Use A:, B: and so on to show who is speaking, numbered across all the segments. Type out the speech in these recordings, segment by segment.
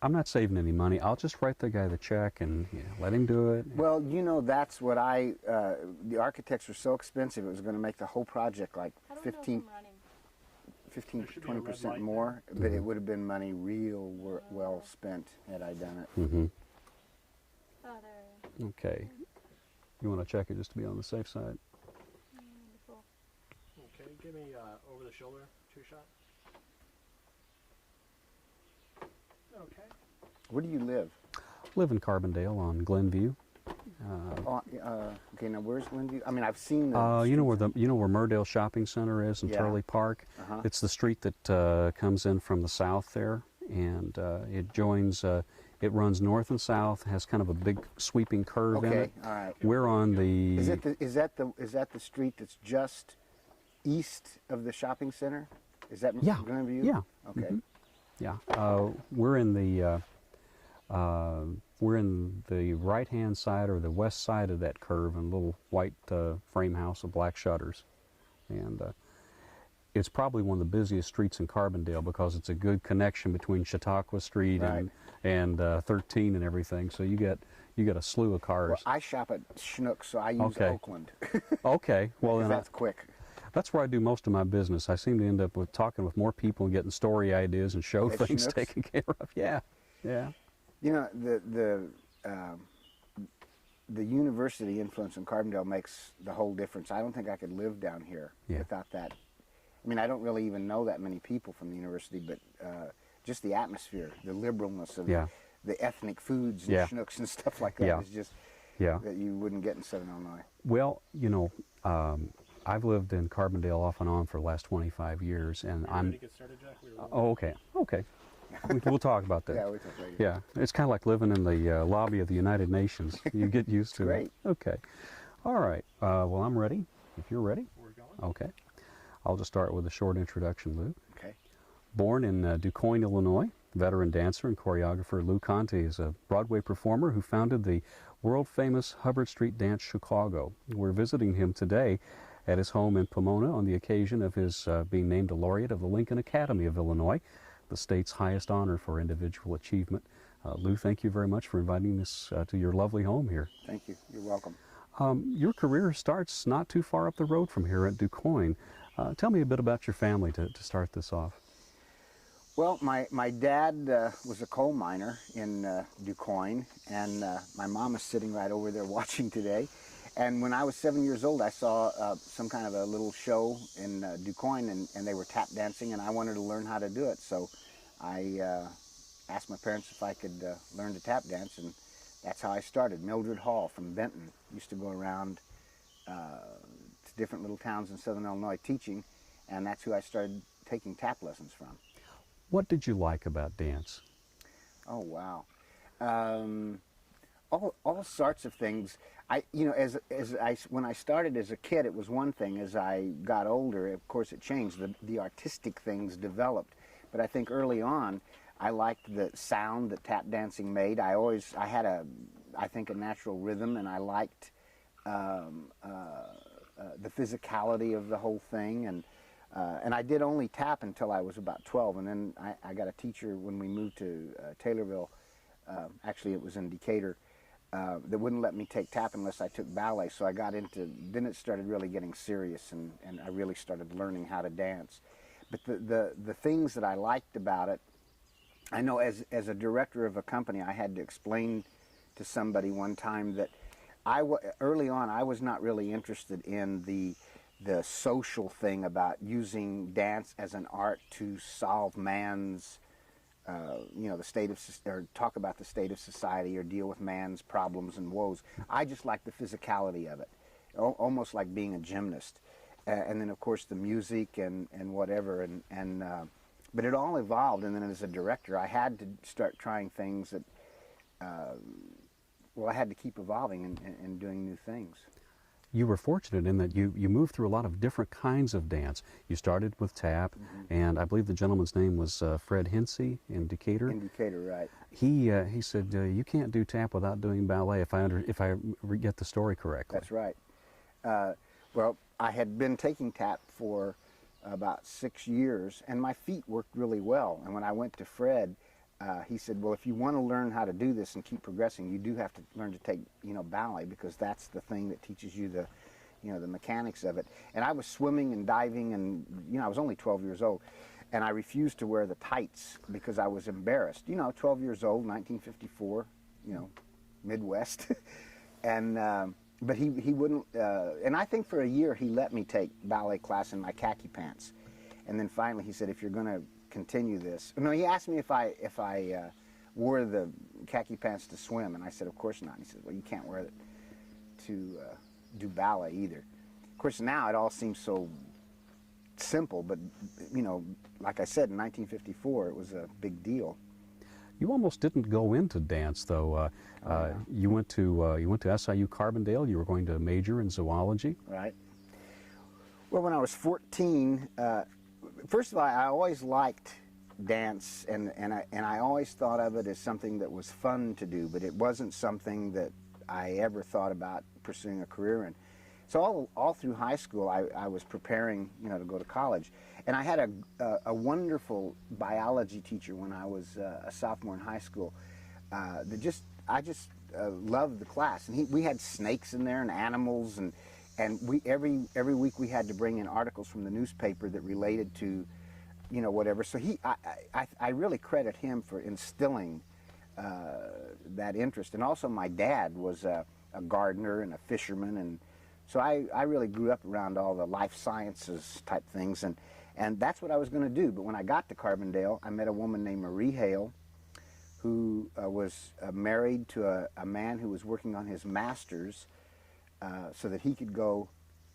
A: I'm not saving any money. I'll just write the guy the check and let him do it.
B: Well, you know, that's what the architects were so expensive, it was going to make the whole project like 15 to 20% more, but it would have been money well spent had I done it.
A: Mm-hmm.
C: Oh, there.
A: Okay. You want to check it just to be on the safe side?
C: Wonderful.
D: Okay, give me over the shoulder 2-shot. Okay.
B: Where do you live?
A: Live in Carbondale on Glenview.
B: Okay, now where's Glenview? I mean, I've seen the.
A: You know where Murdale Shopping Center is in
B: Yeah.
A: Turley Park. It's the street that comes in from the south there, and it joins. It runs north and south. Has kind of a big sweeping curve in it.
B: Okay, all right.
A: We're on the.
B: Is that the street that's just east of the shopping center? Is that Glenview?
A: Yeah.
B: Okay.
A: Mm-hmm. Yeah. We're in the right-hand side or the west side of that curve, in a little white frame house with black shutters, and it's probably one of the busiest streets in Carbondale because it's a good connection between Chautauqua Street and 13 and everything. So you get a slew of cars.
B: Well, I shop at Schnucks, so I use Oakland.
A: Okay. Well, then
B: that's quick.
A: That's where I do most of my business. I seem to end up with talking with more people and getting story ideas and show things
B: Schnucks?
A: taken care of. Yeah.
B: You know, the university influence in Carbondale makes the whole difference. I don't think I could live down here without that. I mean, I don't really even know that many people from the university, but just the atmosphere, the liberalness of the ethnic foods and Schnucks and stuff like that is just that you wouldn't get in Southern Illinois.
A: Well, you know, I've lived in Carbondale off and on for the last 25 years, and I'm.
D: Ready to get started, Jack?
A: Okay. We'll talk about that.
B: Yeah, we'll talk later.
A: Yeah, it's kind of like living in the lobby of the United Nations. You get used to
B: Great.
A: it. Okay. All right. Well, I'm ready. If you're ready.
D: We're going.
A: Okay. I'll just start with a short introduction, Lou.
B: Okay.
A: Born in DuQuoin, Illinois, veteran dancer and choreographer Lou Conte is a Broadway performer who founded the world-famous Hubbard Street Dance Chicago. We're visiting him today at his home in Pomona on the occasion of his being named a laureate of the Lincoln Academy of Illinois, the state's highest honor for individual achievement. Lou, thank you very much for inviting us to your lovely home here.
B: Thank you. You're welcome.
A: Your career starts not too far up the road from here at DuQuoin. Tell me a bit about your family to start this off.
B: Well, my dad was a coal miner in DuQuoin, and my mom is sitting right over there watching today. And when I was 7 years old, I saw some kind of a little show in DuQuoin, and they were tap dancing, and I wanted to learn how to do it. So I asked my parents if I could learn to tap dance, and that's how I started. Mildred Hall from Benton used to go around to different little towns in Southern Illinois teaching, and that's who I started taking tap lessons from.
A: What did you like about dance?
B: Oh, wow. All sorts of things. When I started as a kid, it was one thing. As I got older, of course, it changed. The artistic things developed. But I think early on, I liked the sound that tap dancing made. I had a natural rhythm, and I liked the physicality of the whole thing. And I did only tap until I was about 12, and then I got a teacher when we moved to Taylorville. Actually, it was in Decatur. That wouldn't let me take tap unless I took ballet. So I got then it started really getting serious, and I really started learning how to dance. But the things that I liked about it, I know as a director of a company, I had to explain to somebody one time that early on I was not really interested in the social thing about using dance as an art to solve man's the state of, or talk about the state of society or deal with man's problems and woes. I just like the physicality of it, almost like being a gymnast. And then, of course, the music and whatever. But it all evolved, and then as a director, I had to start trying things that, I had to keep evolving and doing new things.
A: You were fortunate in that you moved through a lot of different kinds of dance. You started with tap, and I believe the gentleman's name was Fred Hensey in Decatur.
B: In Decatur, right.
A: He said, you can't do tap without doing ballet, if I get the story correctly.
B: That's right. Well, I had been taking tap for about 6 years, and my feet worked really well. And when I went to Fred, he said, well, if you want to learn how to do this and keep progressing, you do have to learn to take, ballet, because that's the thing that teaches you the, the mechanics of it. And I was swimming and diving, and, I was only 12 years old, and I refused to wear the tights because I was embarrassed. 12 years old, 1954, Midwest. And, but he wouldn't, and I think for a year he let me take ballet class in my khaki pants. And then finally he said, if you're going to continue this. No, he asked me if I wore the khaki pants to swim, and I said, of course not. And he said, well, you can't wear it to do ballet either. Of course, now it all seems so simple, but, like I said, in 1954, it was a big deal.
A: You almost didn't go into dance, though. You went to SIU Carbondale. You were going to major in zoology.
B: Right. Well, when I was 14, first of all, I always liked dance, and I always thought of it as something that was fun to do, but it wasn't something that I ever thought about pursuing a career in. So all through high school, I was preparing, to go to college. And I had a wonderful biology teacher when I was a sophomore in high school. I just loved the class. And we had snakes in there and animals, and every week we had to bring in articles from the newspaper that related to, whatever. So I really credit him for instilling that interest. And also my dad was a gardener and a fisherman, and so I really grew up around all the life sciences type things, and that's what I was going to do. But when I got to Carbondale, I met a woman named Marie Hale, who was married to a man who was working on his master's so that he could go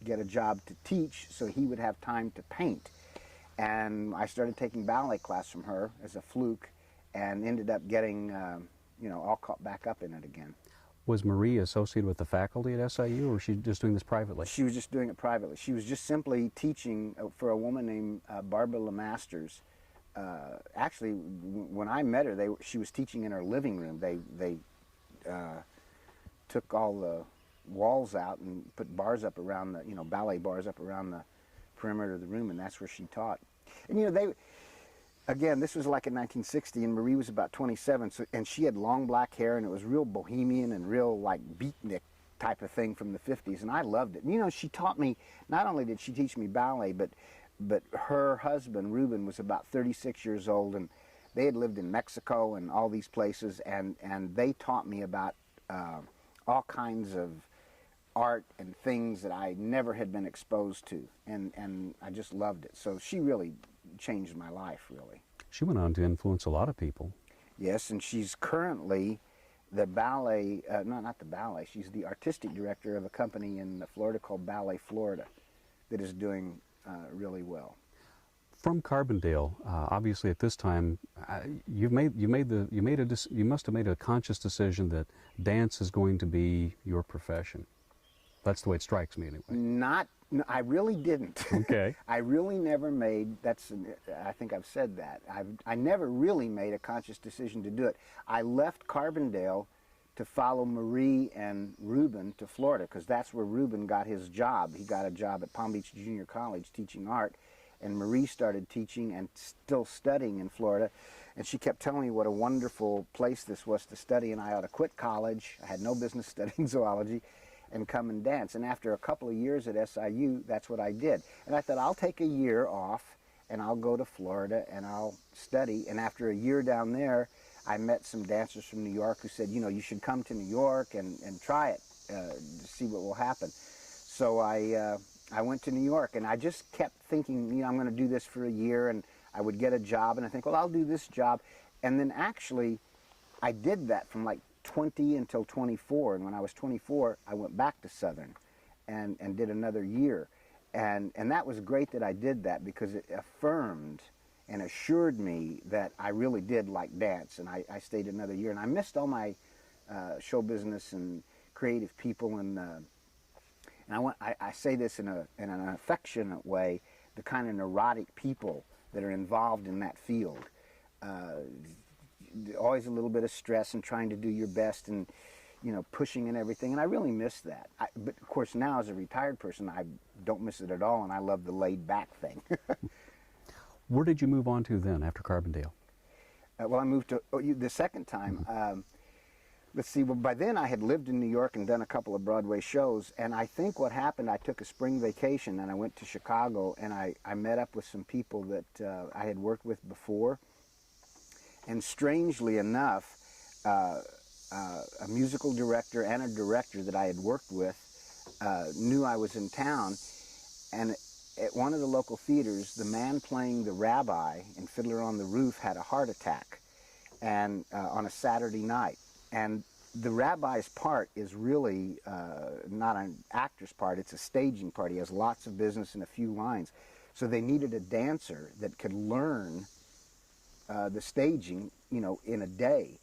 B: get a job to teach so he would have time to paint. And I started taking ballet class from her as a fluke, and ended up getting, all caught back up in it again.
A: Was Marie associated with the faculty at SIU, or was she just doing this privately?
B: She was just doing it privately. She was just simply teaching for a woman named Barbara LeMasters. Actually, when I met her, she was teaching in her living room. They took all the walls out and put bars up around the, ballet bars up around the perimeter of the room, and that's where she taught. And again, this was like in 1960, and Marie was about 27, and she had long black hair, and it was real bohemian and real like beatnik type of thing from the 50s, and I loved it. She taught me, not only did she teach me ballet, but her husband, Reuben, was about 36 years old, and they had lived in Mexico and all these places, and they taught me about all kinds of art and things that I never had been exposed to, and I just loved it. So she really changed my life, really.
A: She went on to influence a lot of people.
B: Yes, and she's currently the ballet, not the ballet, she's the artistic director of a company in Florida called Ballet Florida that is doing really well.
A: From Carbondale, obviously at this time, you must have made a conscious decision that dance is going to be your profession. That's the way it strikes me, anyway.
B: No, I really didn't.
A: Okay.
B: I really never made, I think I've said that. I never really made a conscious decision to do it. I left Carbondale to follow Marie and Reuben to Florida, because that's where Reuben got his job. He got a job at Palm Beach Junior College teaching art, and Marie started teaching and still studying in Florida. And she kept telling me what a wonderful place this was to study, and I ought to quit college. I had no business studying zoology, and come and dance. And after a couple of years at SIU, that's what I did. And I thought, I'll take a year off, and I'll go to Florida, and I'll study. And after a year down there, I met some dancers from New York who said, you should come to New York and try it to see what will happen. So I went to New York, and I just kept thinking, I'm going to do this for a year, and I would get a job, and I think, well, I'll do this job. And then actually, I did that from like 20 until 24, and when I was 24, I went back to Southern and did another year. And that was great that I did that, because it affirmed and assured me that I really did like dance, and I stayed another year. And I missed all my show business and creative people, and I say this in an affectionate way, the kind of neurotic people that are involved in that field. Always a little bit of stress and trying to do your best, and pushing and everything, and I really miss that. But of course now, as a retired person, I don't miss it at all, and I love the laid back thing.
A: Where did you move on to then after Carbondale?
B: well, I moved to the second time. Let's see. Well, by then I had lived in New York and done a couple of Broadway shows, and I think what happened, I took a spring vacation and I went to Chicago, and I met up with some people that I had worked with before, and strangely enough, a musical director and a director that I had worked with knew I was in town, and at one of the local theaters, the man playing the rabbi in Fiddler on the Roof had a heart attack, and on a Saturday night. And the rabbi's part is really not an actor's part, it's a staging part. He has lots of business and a few lines. So they needed a dancer that could learn the staging, you know, in a day.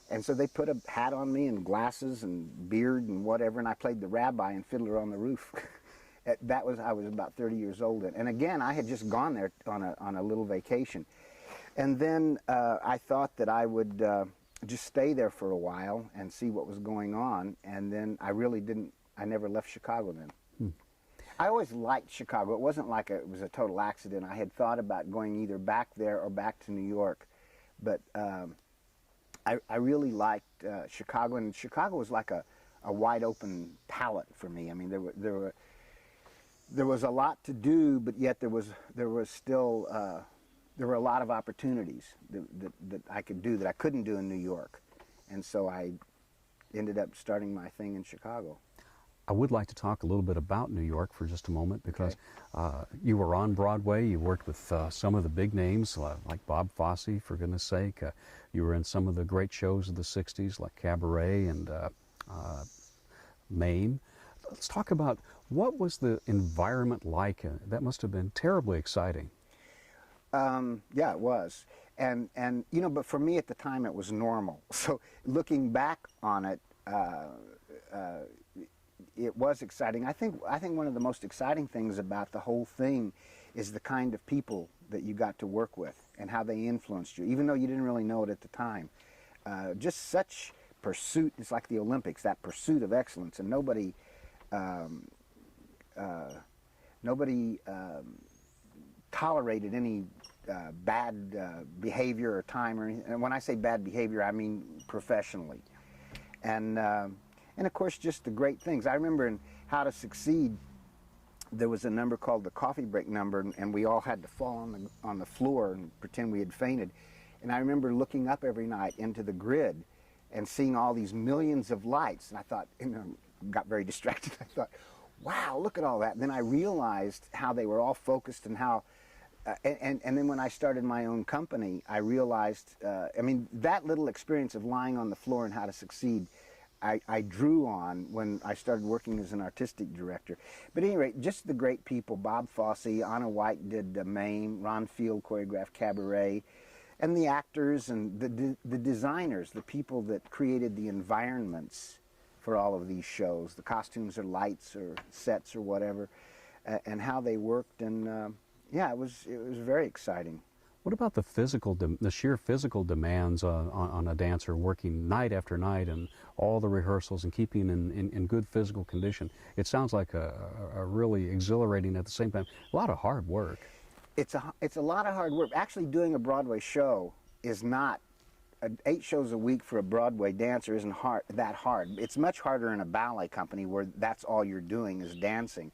B: And so they put a hat on me and glasses and beard and whatever, and I played the rabbi in Fiddler on the Roof. I was about 30 years old. And again, I had just gone there on a little vacation. And then I thought that I would just stay there for a while and see what was going on. And then I never left Chicago then. I always liked Chicago. It wasn't like it was a total accident. I had thought about going either back there or back to New York. But I really liked Chicago, and Chicago was like a wide open palette for me. I mean, there was a lot to do, but yet there was still there were a lot of opportunities that I could do that I couldn't do in New York, and so I ended up starting my thing in Chicago.
A: I would like to talk a little bit about New York for just a moment, because you were on Broadway. You worked with some of the big names like Bob Fosse, for goodness sake. You were in some of the great shows of the 60s like Cabaret and Mame. Let's talk about, what was the environment like? That must have been terribly exciting.
B: Yeah, it was. And you know, but for me at the time it was normal. So looking back on it, it was exciting. I think one of the most exciting things about the whole thing is the kind of people that you got to work with and how they influenced you, even though you didn't really know it at the time. Just such pursuit. It's like the Olympics, that pursuit of excellence, and nobody tolerated any bad behavior or time or anything. And when I say bad behavior, I mean professionally. And of course, just the great things. I remember in How to Succeed, there was a number called the coffee break number, and we all had to fall on the floor and pretend we had fainted. And I remember looking up every night into the grid and seeing all these millions of lights, and I thought, got very distracted. I thought, wow, look at all that. And then I realized how they were all focused, and how, and then when I started my own company, I realized, I mean, that little experience of lying on the floor and How to Succeed, I drew on when I started working as an artistic director. But at any rate, just the great people. Bob Fosse, Anna White did Mame, Ron Field choreographed Cabaret, and the actors and the designers, the people that created the environments for all of these shows, the costumes or lights or sets or whatever, and how they worked. And yeah, it was very exciting.
A: What about the sheer physical demands on a dancer working night after night and all the rehearsals and keeping in good physical condition? It sounds like a really exhilarating, at the same time, a lot of hard work.
B: It's a lot of hard work. Actually, doing a Broadway show is not, 8 shows a week for a Broadway dancer isn't that hard. It's much harder in a ballet company where that's all you're doing is dancing.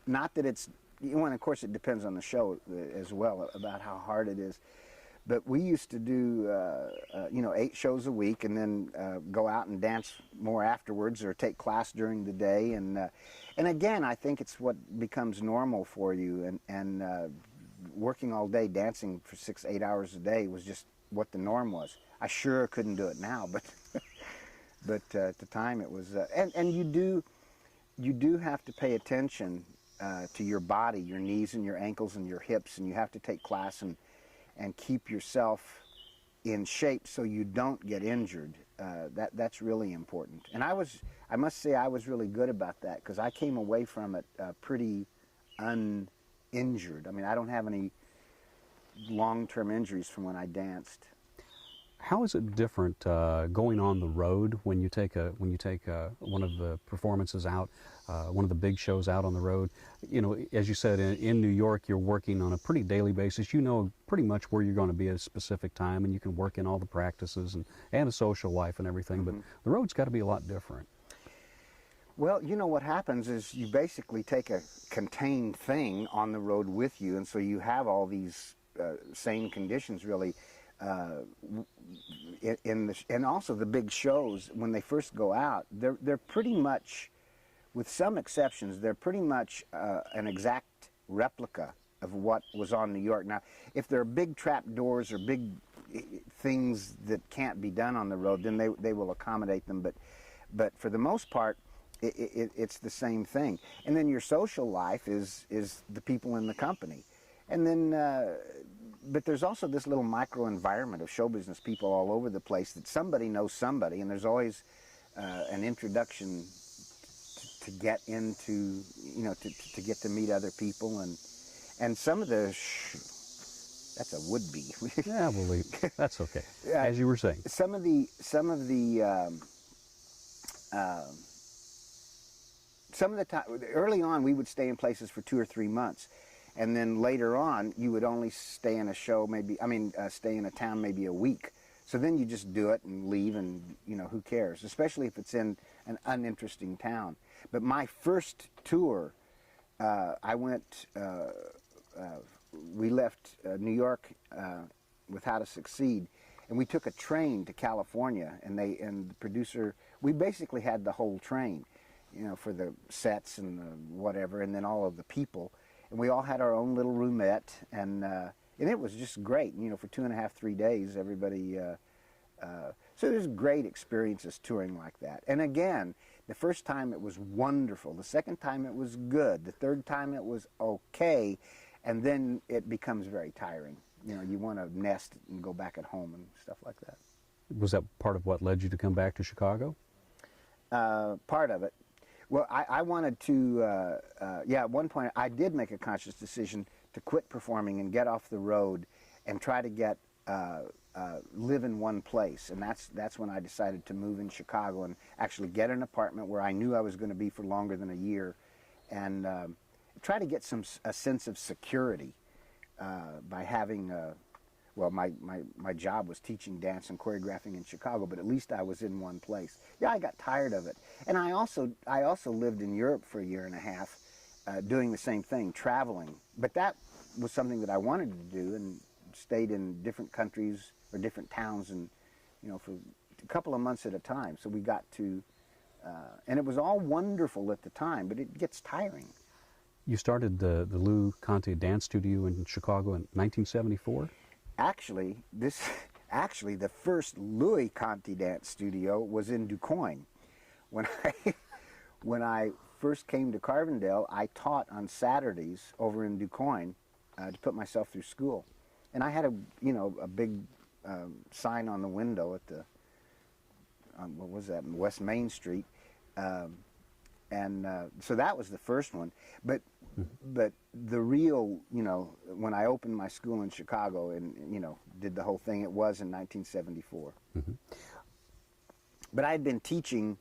B: Not that it's, and of course it depends on the show as well about how hard it is. But we used to do, 8 shows a week, and then go out and dance more afterwards, or take class during the day. And again, I think it's what becomes normal for you. And working all day, dancing for 6-8 hours a day was just what the norm was. I sure couldn't do it now, but at the time it was. And you do have to pay attention to your body, your knees and your ankles and your hips, and you have to take class and keep yourself in shape so you don't get injured. That's really important. And I must say I was really good about that, because I came away from it pretty uninjured. I mean, I don't have any long-term injuries from when I danced.
A: How is it different going on the road when you take one of the performances out, one of the big shows out on the road? You know, as you said, in New York, you're working on a pretty daily basis. You know pretty much where you're going to be at a specific time, and you can work in all the practices and a social life and everything. But the road's got to be a lot different.
B: Well, you know what happens is you basically take a contained thing on the road with you, and so you have all these same conditions really. And also the big shows, when they first go out, they're pretty much, with some exceptions, they're pretty much an exact replica of what was on New York. Now, if there are big trap doors or big things that can't be done on the road, then they will accommodate them. But for the most part, it's the same thing. And then your social life is the people in the company. And then, but there's also this little micro environment of show business people all over the place that somebody knows somebody, and there's always an introduction to get into, you know, to get to meet other people, and some of the that's a would-be.
A: Yeah, well, that's okay. As you were saying,
B: some of the time, early on, we would stay in places for 2 or 3 months. And then later on, you would only stay in a show, stay in a town maybe a week. So then you just do it and leave, and, you know, who cares? Especially if it's in an uninteresting town. But my first tour, I went, we left New York with How to Succeed, and we took a train to California, and the producer, we basically had the whole train, you know, for the sets and the whatever, and then all of the people. And we all had our own little roomette, and it was just great. You know, for 2.5, 3 days, everybody. So there's great experiences touring like that. And again, the first time it was wonderful. The second time it was good. The third time it was okay, and then it becomes very tiring. You know, you want to nest and go back at home and stuff like that.
A: Was that part of what led you to come back to Chicago?
B: Part of it. Well, I wanted to, at one point I did make a conscious decision to quit performing and get off the road and try to get, live in one place. And that's when I decided to move in Chicago and actually get an apartment where I knew I was going to be for longer than a year, and try to get a sense of security by having, well, my job was teaching dance and choreographing in Chicago, but at least I was in one place. Yeah, I got tired of it. And I also lived in Europe for 1.5 years, doing the same thing, traveling. But that was something that I wanted to do, and stayed in different countries or different towns, and, you know, for a couple of months at a time. So we got to, and it was all wonderful at the time, but it gets tiring.
A: You started the Lou Conte Dance Studio in Chicago in 1974?
B: Actually, the first Louis Conte Dance Studio was in DuQuoin. When I first came to Carbondale, I taught on Saturdays over in DuQuoin to put myself through school, and I had a big sign on the window at the what was that, West Main Street, and so that was the first one. But the real, you know, when I opened my school in Chicago and, you know, did the whole thing, it was in 1974.
A: Mm-hmm.
B: But I had been teaching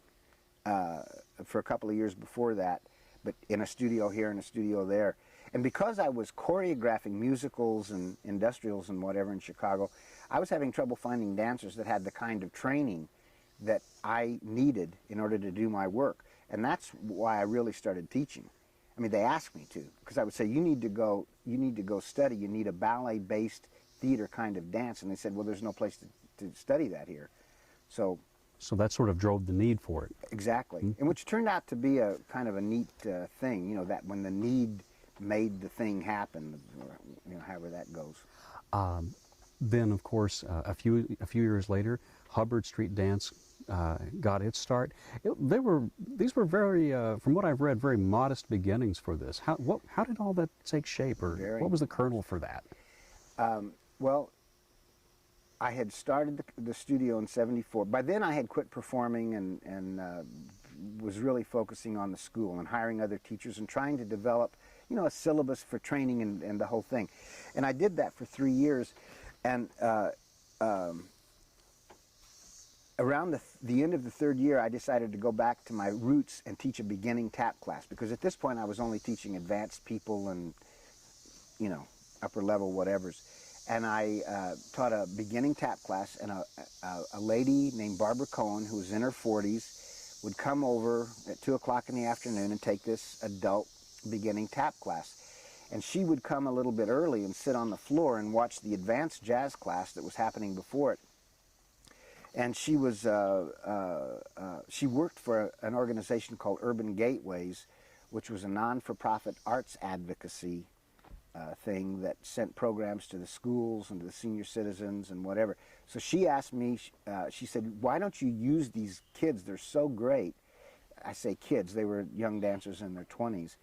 B: for a couple of years before that, but in a studio here and a studio there. And because I was choreographing musicals and industrials and whatever in Chicago, I was having trouble finding dancers that had the kind of training that I needed in order to do my work. And that's why I really started teaching. I mean, they asked me to, because I would say, you need to go study. You need a ballet-based theater kind of dance. And they said, well, there's no place to study that here. So
A: that sort of drove the need for it.
B: Exactly.
A: Mm-hmm.
B: And which turned out to be a kind of a neat thing, you know, that when the need made the thing happen, you know, however that goes.
A: Then, of course, a few years later, Hubbard Street Dance got its start. These were very, from what I've read, very modest beginnings for this. How did all that take shape, or what was the kernel for that?
B: Well, I had started the studio in '74. By then, I had quit performing and was really focusing on the school and hiring other teachers and trying to develop, you know, a syllabus for training and the whole thing. And I did that for 3 years, and around the end of the third year, I decided to go back to my roots and teach a beginning tap class, because at this point I was only teaching advanced people and, you know, upper level whatevers. And I taught a beginning tap class, and a lady named Barbara Cohen, who was in her 40s, would come over at 2 o'clock in the afternoon and take this adult beginning tap class. And she would come a little bit early and sit on the floor and watch the advanced jazz class that was happening before it. And she was she worked for an organization called Urban Gateways, which was a non-for-profit arts advocacy thing that sent programs to the schools and to the senior citizens and whatever. So she asked me, she said, why don't you use these kids? They're so great. I say kids, they were young dancers in their 20s,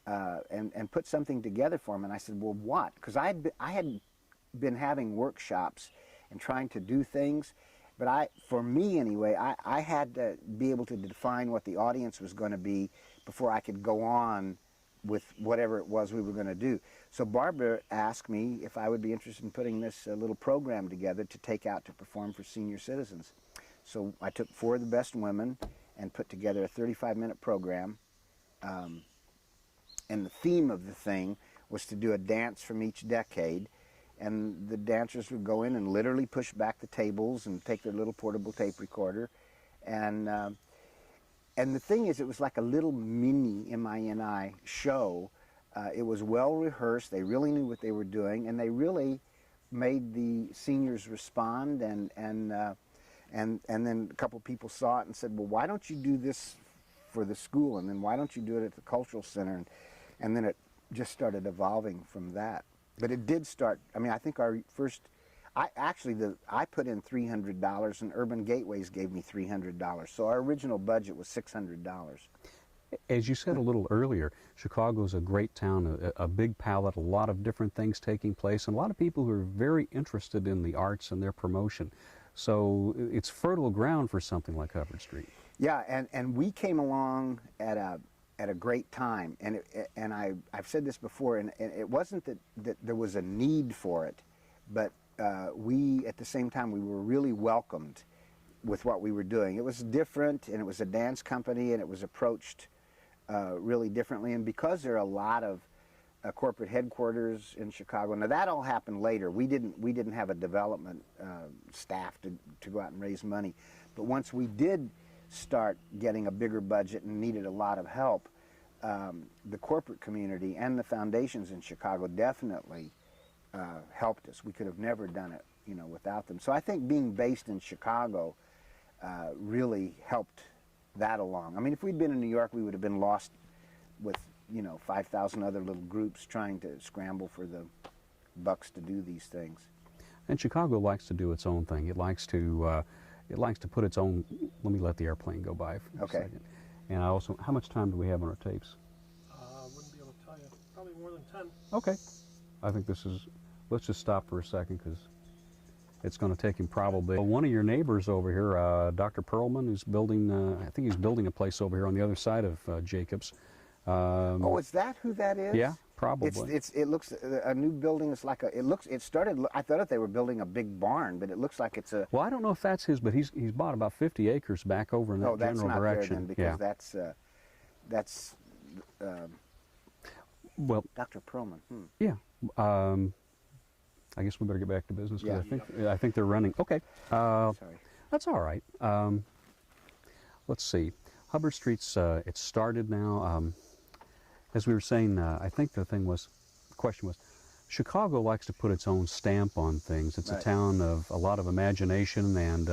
B: and put something together for them. And I said, well, what? Because I had been having workshops and trying to do things, but for me anyway, I had to be able to define what the audience was going to be before I could go on with whatever it was we were going to do. So Barbara asked me if I would be interested in putting this little program together to take out to perform for senior citizens. So I took 4 of the best women and put together a 35-minute program. And the theme of the thing was to do a dance from each decade. And the dancers would go in and literally push back the tables and take their little portable tape recorder. And the thing is, it was like a little mini MINI show. It was well rehearsed. They really knew what they were doing, and they really made the seniors respond. And then a couple people saw it and said, well, why don't you do this for the school? And then why don't you do it at the cultural center? And then it just started evolving from that. But it did start, I mean, I think our first, I put in $300 and Urban Gateways gave me $300. So our original budget was $600.
A: As you said a little earlier, Chicago's a great town, a big palette, a lot of different things taking place, and a lot of people who are very interested in the arts and their promotion. So it's fertile ground for something like Hubbard Street.
B: Yeah, and we came along at a great time, and I've said this before, and it wasn't that there was a need for it, but we, at the same time, we were really welcomed with what we were doing. It was different, and it was a dance company, and it was approached really differently. And because there are a lot of corporate headquarters in Chicago, now that all happened later. We didn't have a development staff to go out and raise money, but once we did start getting a bigger budget and needed a lot of help, the corporate community and the foundations in Chicago definitely helped us. We could have never done it, you know, without them. So I think being based in Chicago really helped that along. I mean, if we'd been in New York, we would have been lost with, you know, 5,000 other little groups trying to scramble for the bucks to do these things.
A: And Chicago likes to do its own thing. It likes to put its own. Let me let the airplane go by for a second. And I also, how much time do we have on our tapes?
D: Wouldn't be able to tell you. Probably more than 10.
A: Okay. I think this is. Let's just stop for a second because it's going to take him probably. One of your neighbors over here, Dr. Perlman, who's building. I think he's building a place over here on the other side of Jacobs.
B: Oh, is that who that is?
A: Yeah, probably.
B: It looks a new building. It's like it started. I thought they were building a big barn, but it looks like it's a.
A: Well, I don't know if that's his, but he's bought about 50 acres back over in that general direction.
B: Oh, that's not there then, because that's
A: well,
B: Dr. Perlman.
A: Yeah. I guess we better get back to business because
B: Yeah.
A: I think they're running. Okay.
B: Sorry.
A: That's all right. Let's see. Hubbard Street's it started now. As we were saying, I think the question was, Chicago likes to put its own stamp on things. It's
B: Right.
A: a town of a lot of imagination and,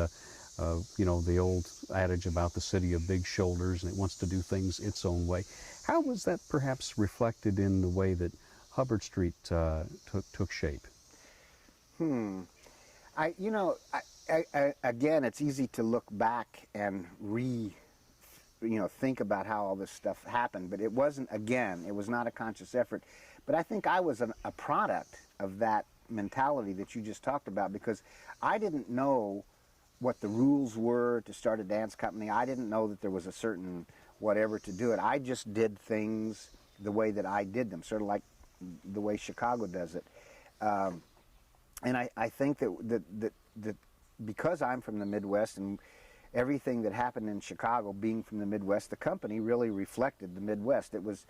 A: you know, the old adage about the city of big shoulders, and it wants to do things its own way. How was that perhaps reflected in the way that Hubbard Street took shape?
B: Again, it's easy to look back and think about how all this stuff happened, but it wasn't, again, it was not a conscious effort. But I think I was a product of that mentality that you just talked about, because I didn't know what the rules were to start a dance company. I didn't know that there was a certain whatever to do it. I just did things the way that I did them, sort of like the way Chicago does it. And I think that because I'm from the Midwest, and everything that happened in Chicago, being from the Midwest, the company really reflected the Midwest. It was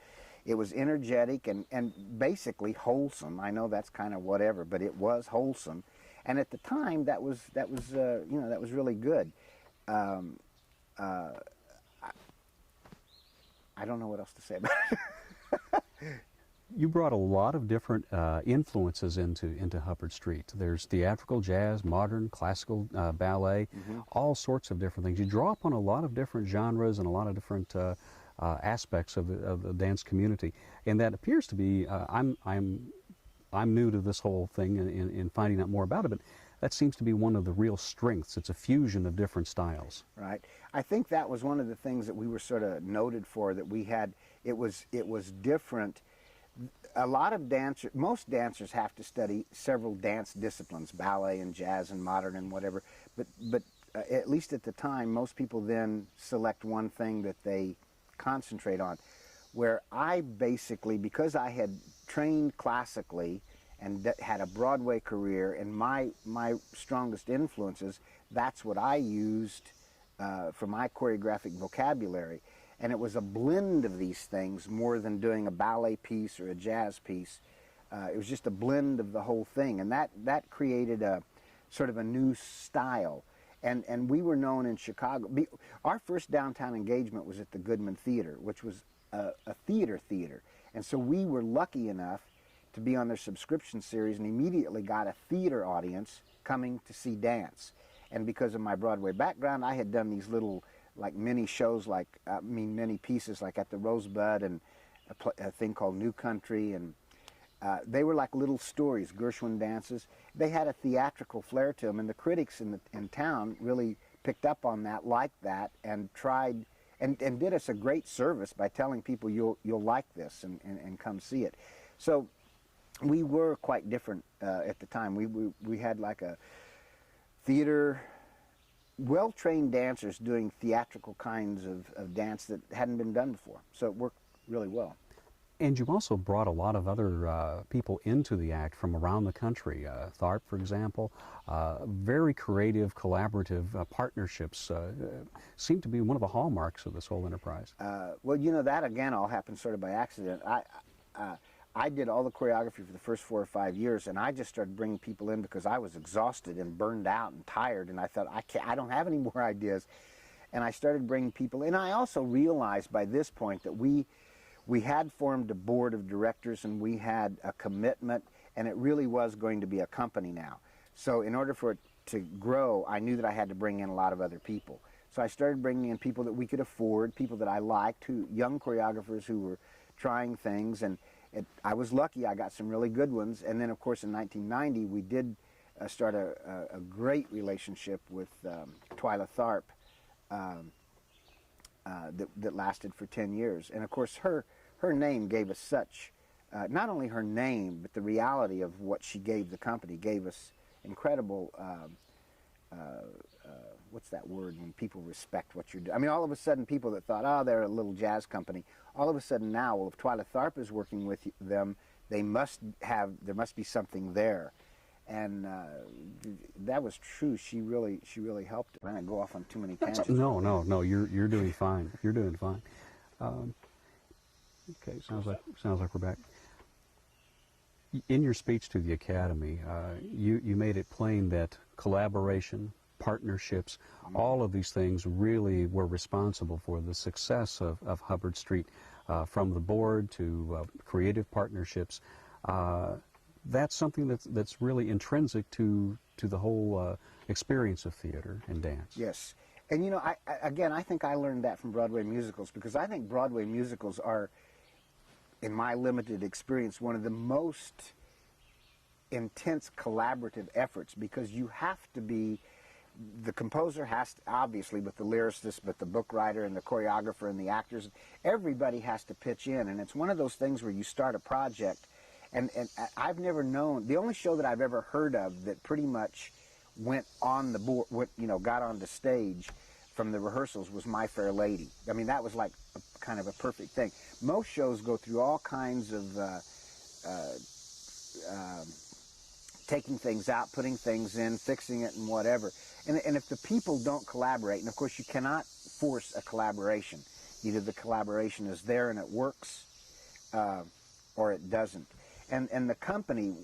B: energetic and basically wholesome. I know that's kind of whatever, but it was wholesome. And at the time, that was really good. I don't know what else to say about it.
A: You brought a lot of different influences into Hubbard Street. There's theatrical, jazz, modern, classical, ballet, all sorts of different things. You draw upon a lot of different genres and a lot of different aspects of the dance community, and that appears to be. I'm new to this whole thing in finding out more about it, but that seems to be one of the real strengths. It's a fusion of different styles.
B: Right. I think that was one of the things that we were sort of noted for, that we had. It was different. A lot of most dancers have to study several dance disciplines, ballet and jazz and modern and whatever, but at least at the time, most people then select one thing that they concentrate on. Where I basically, because I had trained classically and had a Broadway career, and my strongest influences, that's what I used for my choreographic vocabulary. And it was a blend of these things more than doing a ballet piece or a jazz piece. It was just a blend of the whole thing, and that created a sort of a new style. And we were known in Chicago. Our first downtown engagement was at the Goodman Theater, which was a theater. And so we were lucky enough to be on their subscription series and immediately got a theater audience coming to see dance. And because of my Broadway background, I had done these little like mini shows, mini pieces like at the Rosebud and a thing called New Country, and they were like little stories, Gershwin dances. They had a theatrical flair to them, and the critics in town really picked up on that, liked that, and tried and did us a great service by telling people you'll like this and come see it. So we were quite different at the time. We had like a theater, well-trained dancers doing theatrical kinds of dance that hadn't been done before. So it worked really well.
A: And you also brought a lot of other people into the act from around the country. Tharp, for example, very creative, collaborative partnerships seem to be one of the hallmarks of this whole enterprise.
B: Well, you know, that again all happened sort of by accident. I did all the choreography for the first 4 or 5 years, and I just started bringing people in because I was exhausted and burned out and tired, and I thought, I don't have any more ideas. And I started bringing people in. I also realized by this point that we had formed a board of directors, and we had a commitment, and it really was going to be a company now. So in order for it to grow, I knew that I had to bring in a lot of other people. So I started bringing in people that we could afford, people that I liked, young choreographers who were trying things, and I was lucky. I got some really good ones. And then, of course, in 1990, we did start a great relationship with Twyla Tharp that lasted for 10 years. And, of course, her name gave us such, not only her name, but the reality of what she gave the company gave us incredible, what's that word, when people respect what you're doing? I mean, all of a sudden, people that thought, oh, they're a little jazz company, all of a sudden now, well, if Twyla Tharp is working with them, there must be something there. And that was true. She really helped. I'm going to go off on too many tangents.
A: No. You're doing fine. You're doing fine. Okay, sounds like we're back. In your speech to the Academy, you made it plain that collaboration, partnerships, all of these things really were responsible for the success of Hubbard Street, from the board to creative partnerships. That's something that's really intrinsic to the whole experience of theater and dance.
B: Yes. And, you know, I think I learned that from Broadway musicals, because I think Broadway musicals are, in my limited experience, one of the most intense collaborative efforts, because you have to be, the composer has to, obviously, with the lyricist, but the book writer and the choreographer and the actors, everybody has to pitch in. And it's one of those things where you start a project, and I've never known, the only show that I've ever heard of that pretty much went on the board, got on the stage from the rehearsals was My Fair Lady. I mean, that was like kind of a perfect thing. Most shows go through all kinds of taking things out, putting things in, fixing it, and whatever. And if the people don't collaborate, and of course you cannot force a collaboration. Either the collaboration is there and it works, or it doesn't. And the company,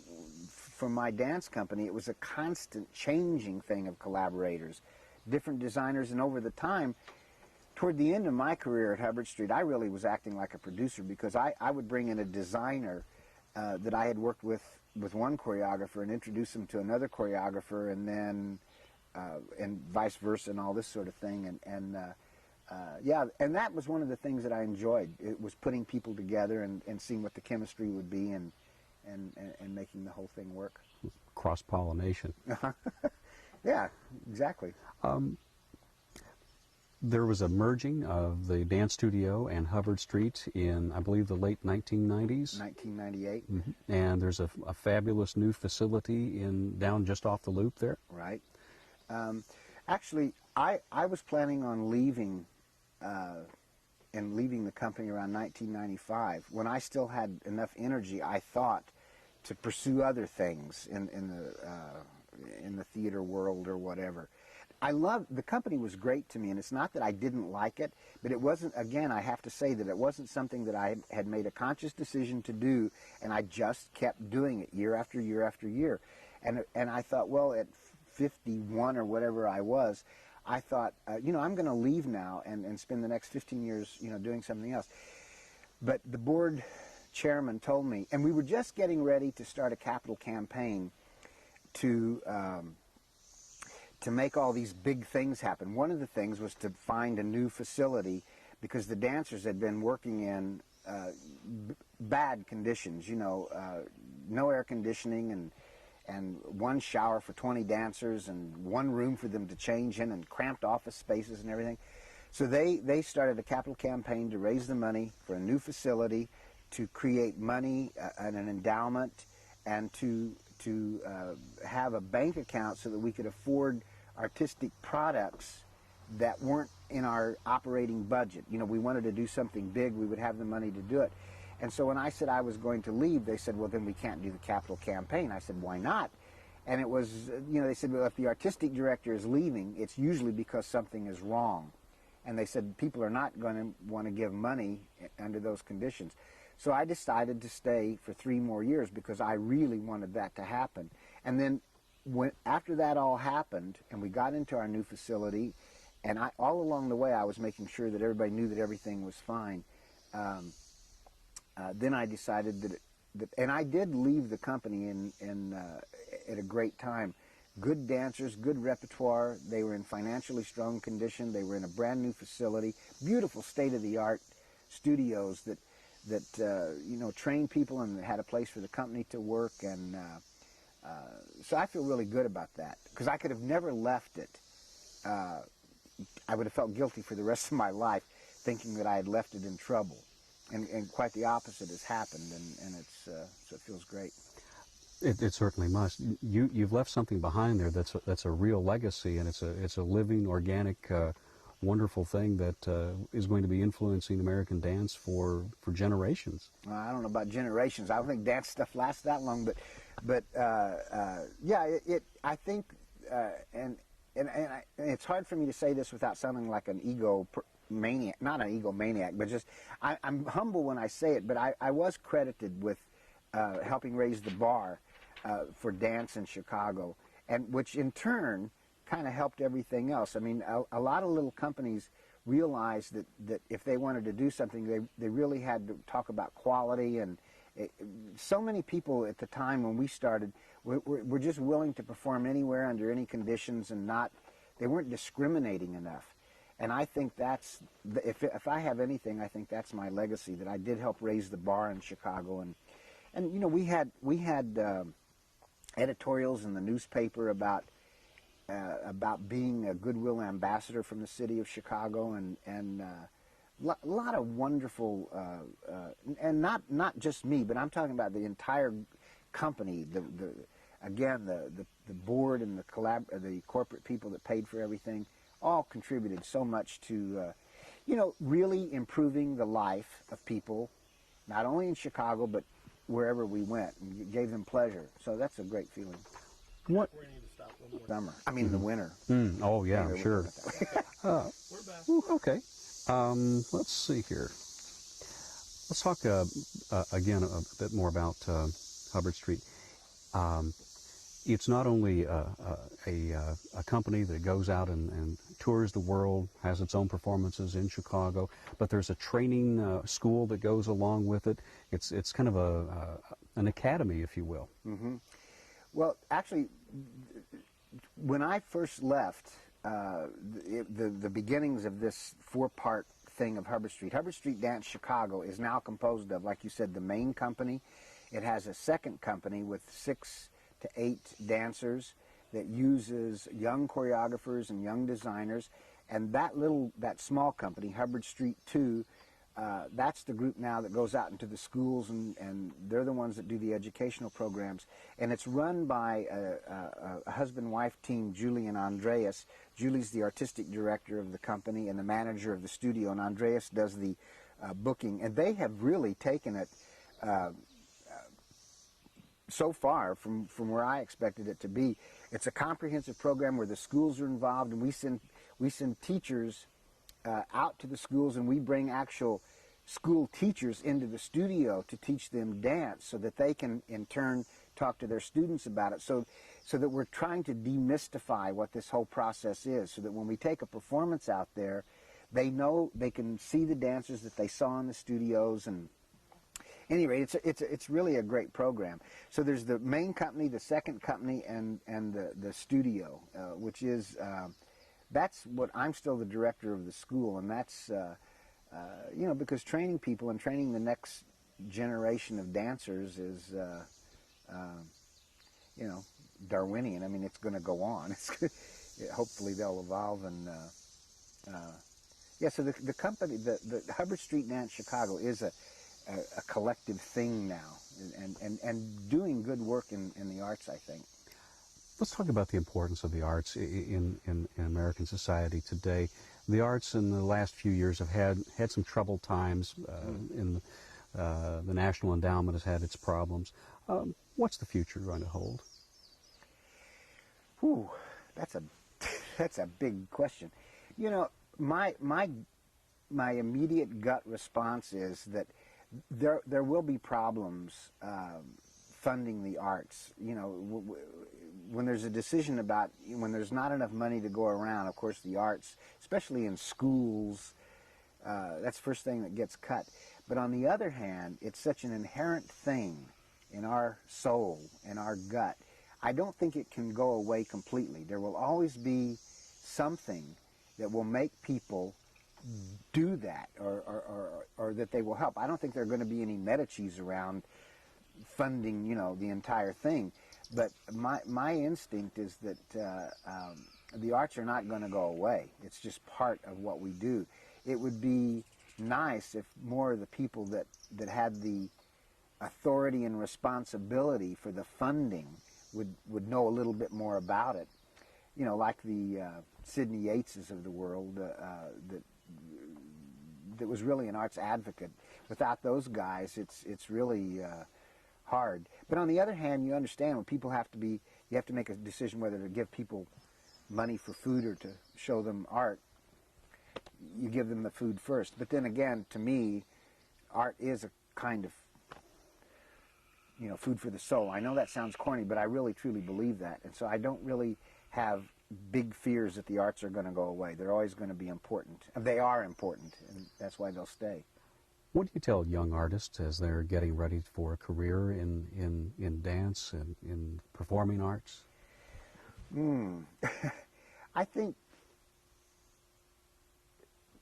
B: for my dance company, it was a constant changing thing of collaborators, different designers, and over the time, toward the end of my career at Hubbard Street, I really was acting like a producer, because I would bring in a designer that I had worked with one choreographer and introduce him to another choreographer, and then and vice versa, and all this sort of thing. Yeah, and that was one of the things that I enjoyed. It was putting people together and seeing what the chemistry would be, and making the whole thing work.
A: Cross-pollination.
B: Yeah, exactly.
A: There was a merging of the dance studio and Hubbard Street in, I believe, the late 1990s.
B: 1998.
A: And there's a fabulous new facility down just off the loop there.
B: Right. Actually, I was planning on leaving the company around 1995, when I still had enough energy, I thought, to pursue other things in the theater world or whatever. The company was great to me, and it's not that I didn't like it, but it wasn't, again, I have to say that it wasn't something that I had made a conscious decision to do, and I just kept doing it year after year after year. And I thought, well, at 51 or whatever I was, I thought, I'm going to leave now and spend the next 15 years, doing something else. But the board chairman told me, and we were just getting ready to start a capital campaign to make all these big things happen. One of the things was to find a new facility, because the dancers had been working in bad conditions, no air conditioning, and one shower for 20 dancers, and one room for them to change in, and cramped office spaces and everything. So they started a capital campaign to raise the money for a new facility, to create money and an endowment, and to have a bank account so that we could afford artistic products that weren't in our operating budget. We wanted to do something big, we would have the money to do it. And so when I said I was going to leave, they said, well, then we can't do the capital campaign. I said, why not? And it was, they said, well, if the artistic director is leaving, it's usually because something is wrong. And they said people are not going to want to give money under those conditions. So I decided to stay for 3 more years, because I really wanted that to happen. And then after that all happened, and we got into our new facility, and all along the way I was making sure that everybody knew that everything was fine. Then I decided and I did leave the company at a great time. Good dancers, good repertoire. They were in financially strong condition. They were in a brand new facility, beautiful state-of-the-art studios that trained people and had a place for the company to work. And so I feel really good about that, because I could have never left it. I would have felt guilty for the rest of my life, thinking that I had left it in trouble. And quite the opposite has happened, and so it feels great.
A: It certainly must. You've left something behind there that's a real legacy, and it's a living, organic, wonderful thing that is going to be influencing American dance for generations.
B: Well, I don't know about generations. I don't think dance stuff lasts that long, but yeah, I think, and it's hard for me to say this without sounding like an egomaniac, not an egomaniac, but just I'm humble when I say it. But I was credited with helping raise the bar for dance in Chicago, and which in turn kind of helped everything else. I mean, a lot of little companies realized that if they wanted to do something, they really had to talk about quality. And so many people at the time when we started were just willing to perform anywhere under any conditions, and they weren't discriminating enough. And I think that's, if I have anything, I think that's my legacy, that I did help raise the bar in Chicago. And we had editorials in the newspaper about being a goodwill ambassador from the city of Chicago, and a lot of wonderful, and not just me, but I'm talking about the entire company. The board and the corporate people that paid for everything all contributed so much to really improving the life of people, not only in Chicago but wherever we went, and gave them pleasure. So that's a great feeling.
A: What?
D: We're gonna need to stop one more.
B: Summer. I mean, the winter.
A: Oh, yeah,
B: Maybe we'll
A: sure.
B: do it that way.
D: We're back.
A: Ooh, okay. Let's see here. Let's talk again a bit more about Hubbard Street. It's not only a company that goes out and tours the world, has its own performances in Chicago, but there's a training school that goes along with it. It's kind of an academy, if you will.
B: Well, actually, when I first left, the beginnings of this four-part thing of Hubbard Street Dance Chicago is now composed of, like you said, the main company. It has a second company with 6 to 8 dancers that uses young choreographers and young designers, and that small company, Hubbard Street 2, that's the group now that goes out into the schools, and they're the ones that do the educational programs. And it's run by a husband-wife team, Julie and Andreas. Julie's the artistic director of the company and the manager of the studio, and Andreas does the booking. And they have really taken it so far from where I expected it to be. It's a comprehensive program where the schools are involved, and we send teachers out to the schools, and we bring actual school teachers into the studio to teach them dance so that they can in turn talk to their students about it, so that we're trying to demystify what this whole process is, so that when we take a performance out there, they know they can see the dancers that they saw in the studios. And at any rate, it's really a great program. So there's the main company, the second company, and the studio, which is that's what I'm still the director of the school, and that's you know, because training people and training the next generation of dancers is you know, Darwinian. I mean, it's going to go on. Hopefully they'll evolve, and yeah. So the company, the Hubbard Street Dance Chicago, is a collective thing now, and doing good work in the arts, I think.
A: Let's talk about the importance of the arts in American society today. The arts in the last few years have had some troubled times. The National Endowment has had its problems. What's the future going to hold?
B: Whew, that's a big question. You know, my immediate gut response is that there will be problems funding the arts. You know, when there's a decision about, when there's not enough money to go around, of course the arts, especially in schools, that's the first thing that gets cut. But on the other hand, it's such an inherent thing in our soul, in our gut. I don't think it can go away completely. There will always be something that will make people do that, or that they will help. I don't think there are going to be any Medicis around funding, you know, the entire thing. But my instinct is that the arts are not going to go away. It's just part of what we do. It would be nice if more of the people that had the authority and responsibility for the funding would know a little bit more about it. You know, like the Sidney Yateses of the world, that was really an arts advocate. Without those guys, it's really hard. But on the other hand, you understand when people you have to make a decision whether to give people money for food or to show them art. You give them the food first. But then again, to me, art is a kind of, you know, food for the soul. I know that sounds corny, but I really truly believe that. And so I don't really have big fears that the arts are going to go away. They're always going to be important. And they are important, and that's why they'll stay.
A: What do you tell young artists as they're getting ready for a career in dance and in performing arts?
B: I think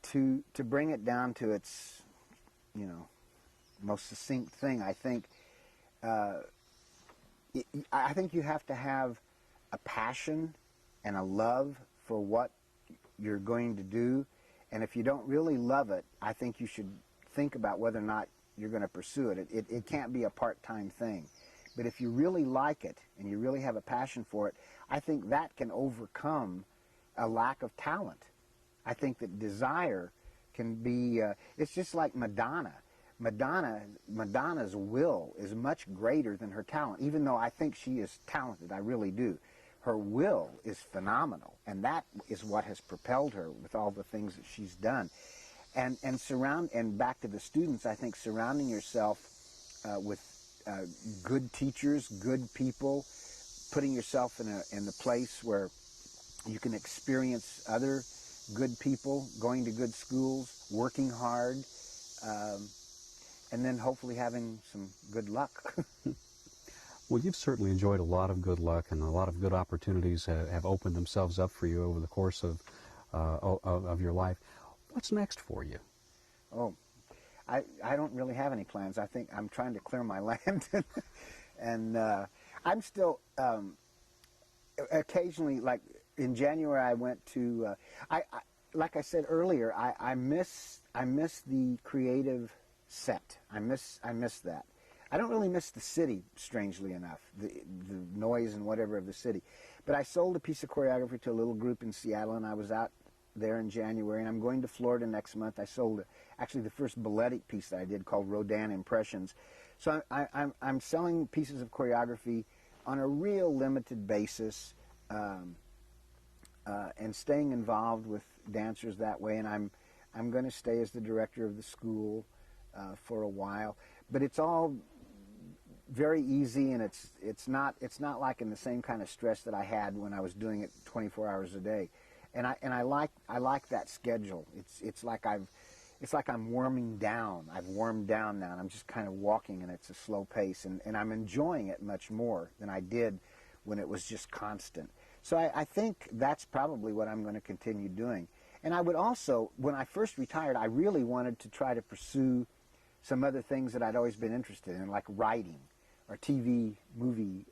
B: to bring it down to its, you know, most succinct thing, I think you have to have a passion and a love for what you're going to do. And if you don't really love it, I think you should think about whether or not you're going to pursue it. It can't be a part-time thing. But if you really like it and you really have a passion for it, I think that can overcome a lack of talent. I think that desire can be, it's just like Madonna. Madonna's will is much greater than her talent, even though I think she is talented. I really do. Her will is phenomenal, and that is what has propelled her with all the things that she's done. And back to the students, I think surrounding yourself with good teachers, good people, putting yourself in a place where you can experience other good people, going to good schools, working hard, and then hopefully having some good luck.
A: Well, you've certainly enjoyed a lot of good luck, and a lot of good opportunities have opened themselves up for you over the course of your life. What's next for you?
B: Oh, I don't really have any plans. I think I'm trying to clear my land, and I'm still occasionally, like in January, I went to. Like I said earlier, I miss the creative set. I miss that. I don't really miss the city, strangely enough, the noise and whatever of the city. But I sold a piece of choreography to a little group in Seattle, and I was out there in January, and I'm going to Florida next month. I sold actually the first balletic piece that I did called Rodin Impressions. So I'm selling pieces of choreography on a real limited basis, and staying involved with dancers that way. And I'm going to stay as the director of the school for a while. But it's all very easy, and it's not like in the same kind of stress that I had when I was doing it 24 hours a day. And I like that schedule. It's like I'm warming down. I've warmed down now, and I'm just kind of walking, and it's a slow pace, and I'm enjoying it much more than I did when it was just constant. So I think that's probably what I'm going to continue doing. And I would also, when I first retired, I really wanted to try to pursue some other things that I'd always been interested in, like writing or TV, movie,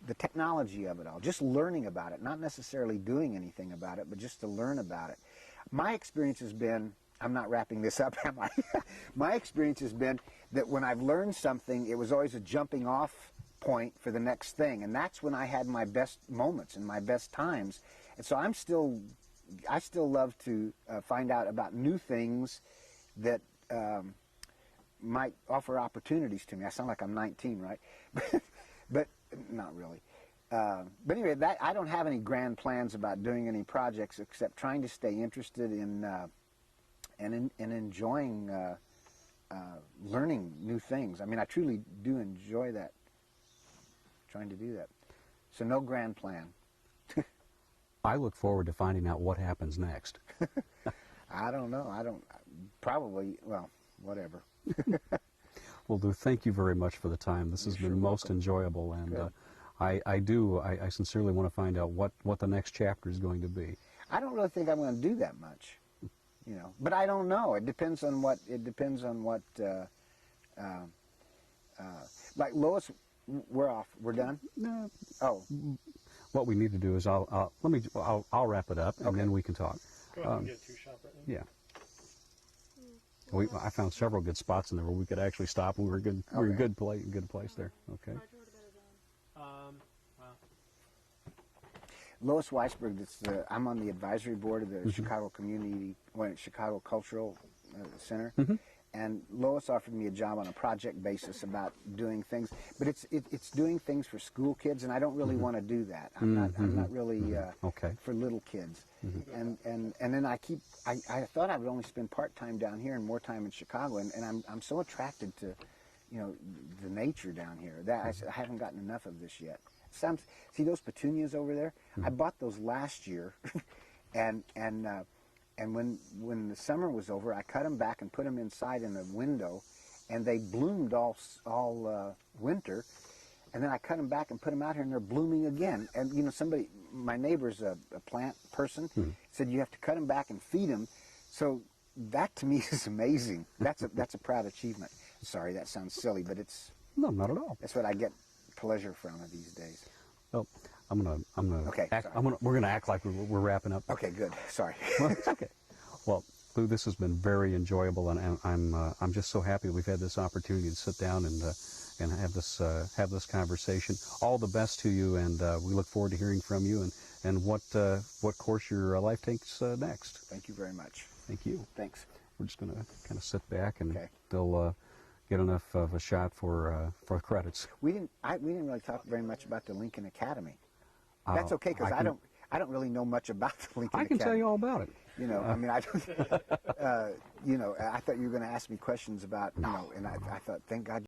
B: the technology of it all, just learning about it, not necessarily doing anything about it, but just to learn about it. My experience has been, I'm not wrapping this up, am I? My experience has been that when I've learned something, it was always a jumping off point for the next thing, and that's when I had my best moments and my best times. And so I still love to find out about new things that might offer opportunities to me. I sound like I'm 19, right? But not really. But anyway, I don't have any grand plans about doing any projects except trying to stay interested in and enjoying learning new things. I mean, I truly do enjoy that, trying to do that. So no grand plan.
A: I look forward to finding out what happens next.
B: I don't know. Probably, well, whatever.
A: Well, Lou, thank you very much for the time. This has been most enjoyable, and I sincerely want to find out what the next chapter is going to be.
B: I don't really think I'm going to do that much, but I don't know. It depends on what. Like Lois, we're off. We're done.
A: No.
B: Oh.
A: What we need to do is I'll wrap it up, and then we can talk.
D: Go ahead and get a two-shot right now.
A: Yeah. I found several good spots in there where we could actually stop. We were good. We were in good place there. Okay.
D: Wow.
B: Lois Weisberg. I'm on the advisory board of the Chicago Chicago Cultural Center, and Lois offered me a job on a project basis about doing things, but it's doing things for school kids, and I don't really want to do that. I'm not really for little kids. And then I thought I would only spend part-time down here and more time in Chicago, and I'm so attracted to the nature down here that I haven't gotten enough of this yet. See those petunias over there? I bought those last year, and when the summer was over, I cut them back and put them inside in a window, and they bloomed all winter. And then I cut them back and put them out here, and they're blooming again. And my neighbor's a plant person, said you have to cut them back and feed them. So that to me is amazing. That's a proud achievement. Sorry, that sounds silly, but it's
A: no, not at all.
B: That's what I get pleasure from these days.
A: Well, I'm gonna.
B: Okay.
A: We're gonna act like we're wrapping up.
B: Okay, good. Sorry.
A: Well, it's okay. Well, Lou, this has been very enjoyable, and I'm just so happy we've had this opportunity to sit down and have this conversation. All the best to you, and we look forward to hearing from you and what course your life takes next.
B: Thank you very much.
A: Thank you.
B: Thanks.
A: We're just going to kind of sit back, and
B: Okay.
A: they'll get enough of a shot for credits.
B: We didn't really talk very much about the Lincoln Academy. That's okay, because I don't really know much about the Lincoln
A: I can
B: Academy.
A: tell you all about it.
B: You know, I mean, I don't, you know, I thought you were going to ask me questions about, you know, and I thought, thank God